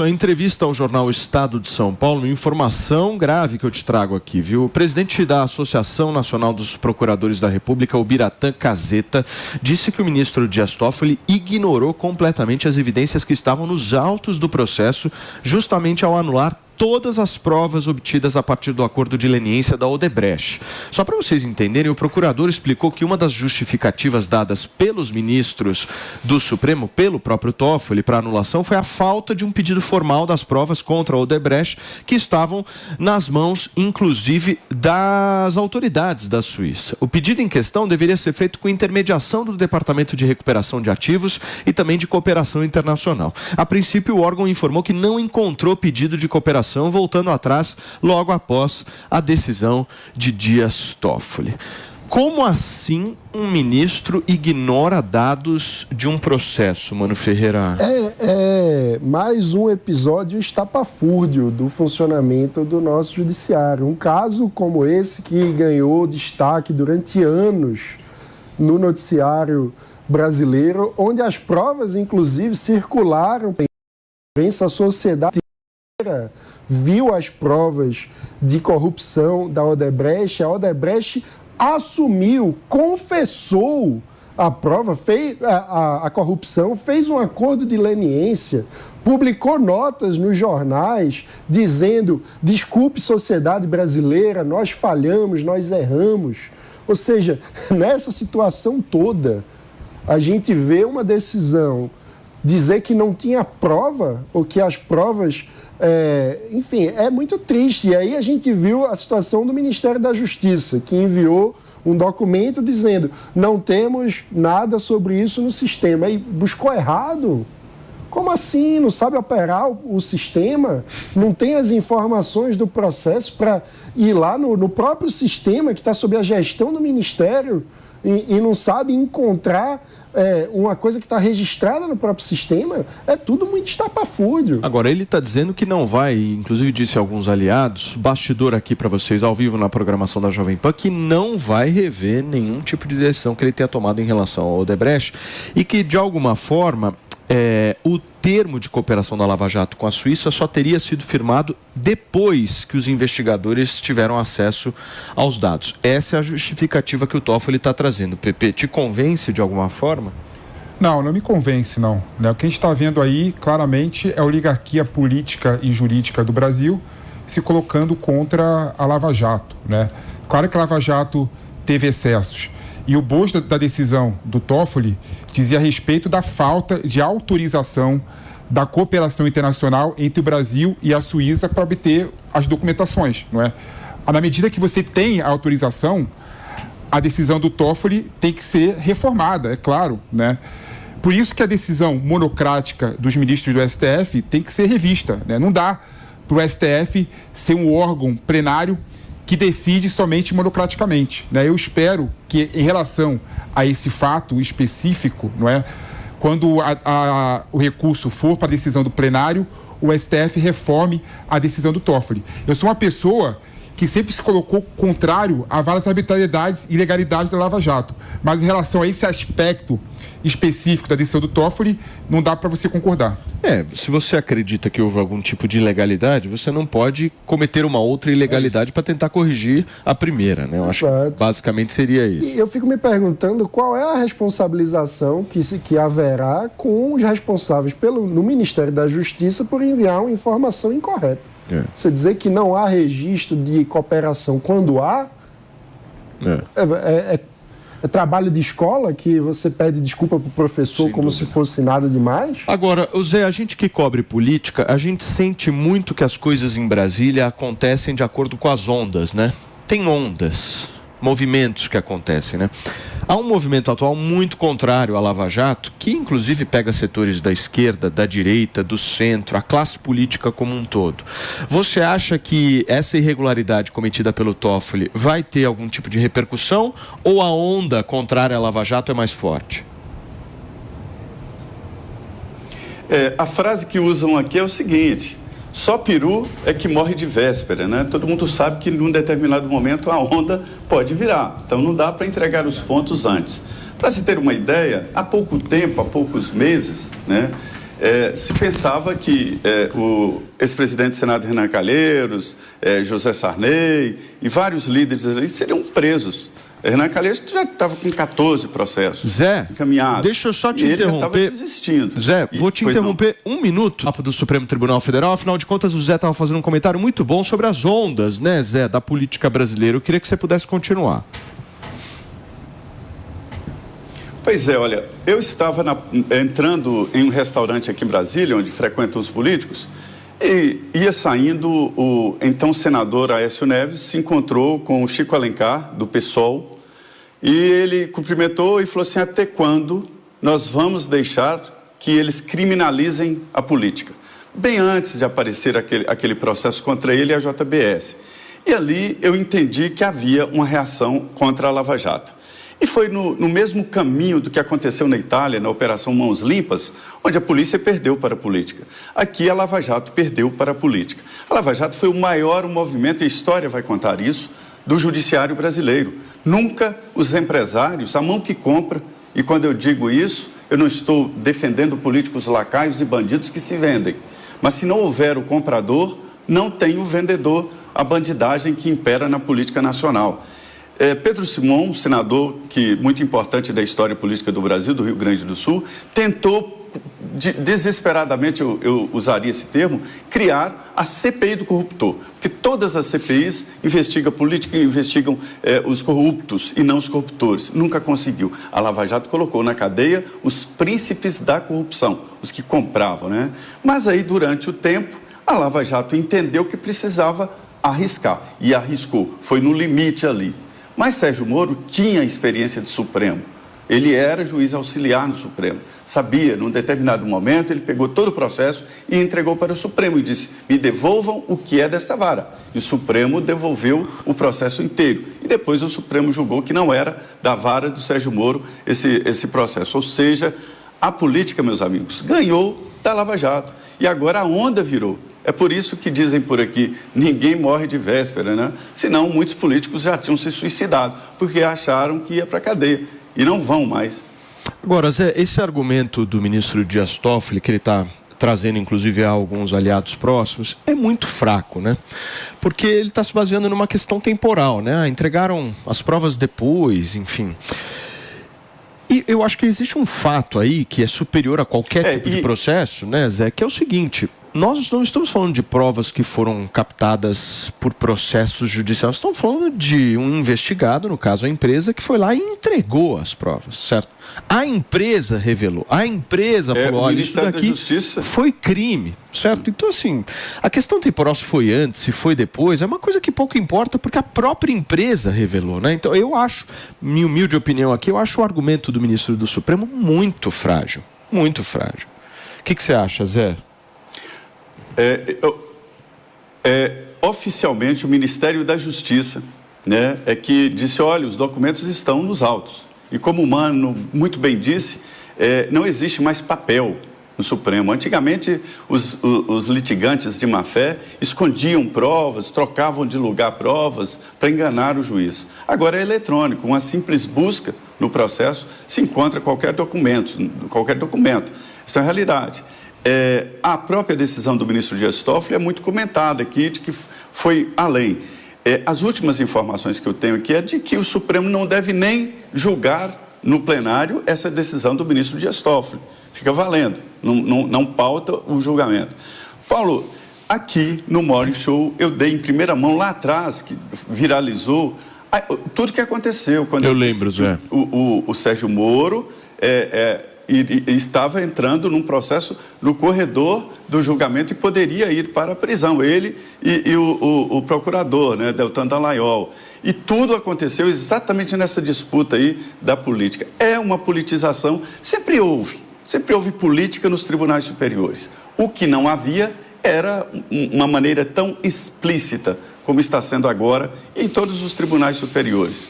Em entrevista ao jornal Estado de São Paulo, uma informação grave que eu te trago aqui, viu? O presidente da Associação Nacional dos Procuradores da República, o Biratã Caseta, disse que o ministro Dias Toffoli ignorou completamente as evidências que estavam nos autos do processo, justamente ao anular todas as provas obtidas a partir do acordo de leniência da Odebrecht. Só para vocês entenderem, o procurador explicou que uma das justificativas dadas pelos ministros do Supremo, pelo próprio Toffoli, para anulação, foi a falta de um pedido formal das provas contra a Odebrecht, que estavam nas mãos, inclusive, das autoridades da Suíça. O pedido em questão deveria ser feito com intermediação do Departamento de Recuperação de Ativos e também de Cooperação Internacional. A princípio, o órgão informou que não encontrou pedido de cooperação, voltando atrás logo após a decisão de Dias Toffoli. Como assim um ministro ignora dados de um processo, Mano Ferreira? É mais um episódio estapafúrdio do funcionamento do nosso judiciário. Um caso como esse que ganhou destaque durante anos no noticiário brasileiro, onde as provas, inclusive, circularam pela imprensa, a sociedade viu as provas de corrupção da Odebrecht. A Odebrecht assumiu, confessou a prova, fez a corrupção, fez um acordo de leniência, publicou notas nos jornais dizendo: desculpe, sociedade brasileira, nós falhamos, nós erramos. Ou seja, nessa situação toda, a gente vê uma decisão dizer que não tinha prova, ou que as provas... enfim, é muito triste. E aí a gente viu a situação do Ministério da Justiça, que enviou um documento dizendo: não temos nada sobre isso no sistema. E buscou errado? Como assim? Não sabe operar o sistema? Não tem as informações do processo para ir lá no próprio sistema que está sob a gestão do Ministério e não sabe encontrar uma coisa que está registrada no próprio sistema? É tudo muito estapafúrdio. Agora, ele está dizendo que não vai, inclusive disse a alguns aliados, bastidor aqui para vocês ao vivo na programação da Jovem Pan, que não vai rever nenhum tipo de decisão que ele tenha tomado em relação ao Odebrecht e que, de alguma forma, o termo de cooperação da Lava Jato com a Suíça só teria sido firmado depois que os investigadores tiveram acesso aos dados. Essa é a justificativa que o Toffoli está trazendo. Pepe, te convence de alguma forma? Não me convence, não. O que a gente está vendo aí, claramente, é a oligarquia política e jurídica do Brasil se colocando contra a Lava Jato, né? Claro que a Lava Jato teve excessos. E o bojo da decisão do Toffoli dizia a respeito da falta de autorização da cooperação internacional entre o Brasil e a Suíça para obter as documentações, não é? Na medida que você tem a autorização, a decisão do Toffoli tem que ser reformada, é claro, né? Por isso que a decisão monocrática dos ministros do STF tem que ser revista, né? Não dá para o STF ser um órgão plenário que decide somente monocraticamente, né? Eu espero que, em relação a esse fato específico, não é, quando o recurso for para a decisão do plenário, o STF reforme a decisão do Toffoli. Eu sou uma pessoa que sempre se colocou contrário a várias arbitrariedades e ilegalidades da Lava Jato, mas em relação a esse aspecto específico da decisão do Toffoli, não dá para você concordar. Se você acredita que houve algum tipo de ilegalidade, você não pode cometer uma outra ilegalidade para tentar corrigir a primeira, né? Eu acho que basicamente seria isso. E eu fico me perguntando qual é a responsabilização que haverá com os responsáveis no Ministério da Justiça por enviar uma informação incorreta. Você dizer que não há registro de cooperação quando há, é trabalho de escola que você pede desculpa para o professor como se fosse nada demais? Agora, Zé, a gente que cobre política, a gente sente muito que as coisas em Brasília acontecem de acordo com as ondas, né? Tem ondas, movimentos que acontecem, né? Há um movimento atual muito contrário à Lava Jato, que inclusive pega setores da esquerda, da direita, do centro, a classe política como um todo. Você acha que essa irregularidade cometida pelo Toffoli vai ter algum tipo de repercussão ou a onda contrária à Lava Jato é mais forte? A frase que usam aqui é o seguinte: só peru é que morre de véspera, né? Todo mundo sabe que num determinado momento a onda pode virar, então não dá para entregar os pontos antes. Para se ter uma ideia, há pouco tempo, há poucos meses, né, se pensava que o ex-presidente do Senado, Renan Calheiros, José Sarney e vários líderes ali seriam presos. Renan Calheiros já estava com 14 processos Zé, encaminhados. Deixa eu só te ele interromper. Já estava desistindo. Zé, vou te interromper um minuto do Supremo Tribunal Federal. Afinal de contas, o Zé estava fazendo um comentário muito bom sobre as ondas, né, Zé, da política brasileira. Eu queria que você pudesse continuar. Pois é, olha, eu estava entrando em um restaurante aqui em Brasília, onde frequentam os políticos, e ia saindo o então senador Aécio Neves, se encontrou com o Chico Alencar, do PSOL, e ele cumprimentou e falou assim: até quando nós vamos deixar que eles criminalizem a política? Bem antes de aparecer aquele processo contra ele e a JBS. E ali eu entendi que havia uma reação contra a Lava Jato. E foi no mesmo caminho do que aconteceu na Itália, na Operação Mãos Limpas, onde a polícia perdeu para a política. Aqui a Lava Jato perdeu para a política. A Lava Jato foi o maior movimento, e a história vai contar isso, do judiciário brasileiro. Nunca os empresários, a mão que compra, e quando eu digo isso, eu não estou defendendo políticos lacaios e bandidos que se vendem. Mas se não houver o comprador, não tem o vendedor, a bandidagem que impera na política nacional. Pedro Simão, senador muito importante da história política do Brasil, do Rio Grande do Sul, tentou desesperadamente, eu usaria esse termo, criar a CPI do corruptor, porque todas as CPIs investigam política e investigam os corruptos e não os corruptores. Nunca conseguiu. A Lava Jato colocou na cadeia os príncipes da corrupção, os que compravam, né? Mas aí, durante o tempo, a Lava Jato entendeu que precisava arriscar, e arriscou, foi no limite ali. Mas Sérgio Moro tinha experiência de Supremo. Ele era juiz auxiliar no Supremo. Sabia, num determinado momento, ele pegou todo o processo e entregou para o Supremo e disse: me devolvam o que é desta vara. E o Supremo devolveu o processo inteiro. E depois o Supremo julgou que não era da vara do Sérgio Moro esse processo. Ou seja, a política, meus amigos, ganhou da Lava Jato. E agora a onda virou. É por isso que dizem por aqui, ninguém morre de véspera, né? Senão muitos políticos já tinham se suicidado, porque acharam que ia para a cadeia. E não vão mais. Agora, Zé, esse argumento do ministro Dias Toffoli, que ele está trazendo inclusive a alguns aliados próximos, é muito fraco, né? Porque ele está se baseando numa questão temporal, né? Entregaram as provas depois, enfim. E eu acho que existe um fato aí que é superior a qualquer tipo de processo, né, Zé? Que é o seguinte: nós não estamos falando de provas que foram captadas por processos judiciais. Estamos falando de um investigado, no caso a empresa, que foi lá e entregou as provas, certo? A empresa revelou, a empresa falou: olha, isso daqui foi crime, certo? Então, assim, a questão temporal, se foi antes, se foi depois, é uma coisa que pouco importa, porque a própria empresa revelou, né? Então, eu acho, minha humilde opinião aqui, eu acho o argumento do ministro do Supremo muito frágil, muito frágil. O que você acha, Zé? Oficialmente, o Ministério da Justiça, né, é que disse: olha, os documentos estão nos autos. E como o Mano muito bem disse, não existe mais papel no Supremo. Antigamente, os litigantes de má-fé escondiam provas, trocavam de lugar provas para enganar o juiz. Agora é eletrônico, uma simples busca no processo se encontra qualquer documento. Isso é a realidade. A própria decisão do ministro Dias Toffoli é muito comentada aqui, de que foi além. As últimas informações que eu tenho aqui é de que o Supremo não deve nem julgar no plenário essa decisão do ministro Dias Toffoli. Fica valendo, não pauta o julgamento. Paulo, aqui no Morning Show eu dei em primeira mão lá atrás, que viralizou, tudo que aconteceu. Quando eu lembro, Zé. O Sérgio Moro e estava entrando num processo no corredor do julgamento e poderia ir para a prisão, ele e o procurador, né, Deltan Dallagnol. E tudo aconteceu exatamente nessa disputa aí da política. É uma politização, sempre houve política nos tribunais superiores. O que não havia era uma maneira tão explícita como está sendo agora em todos os tribunais superiores.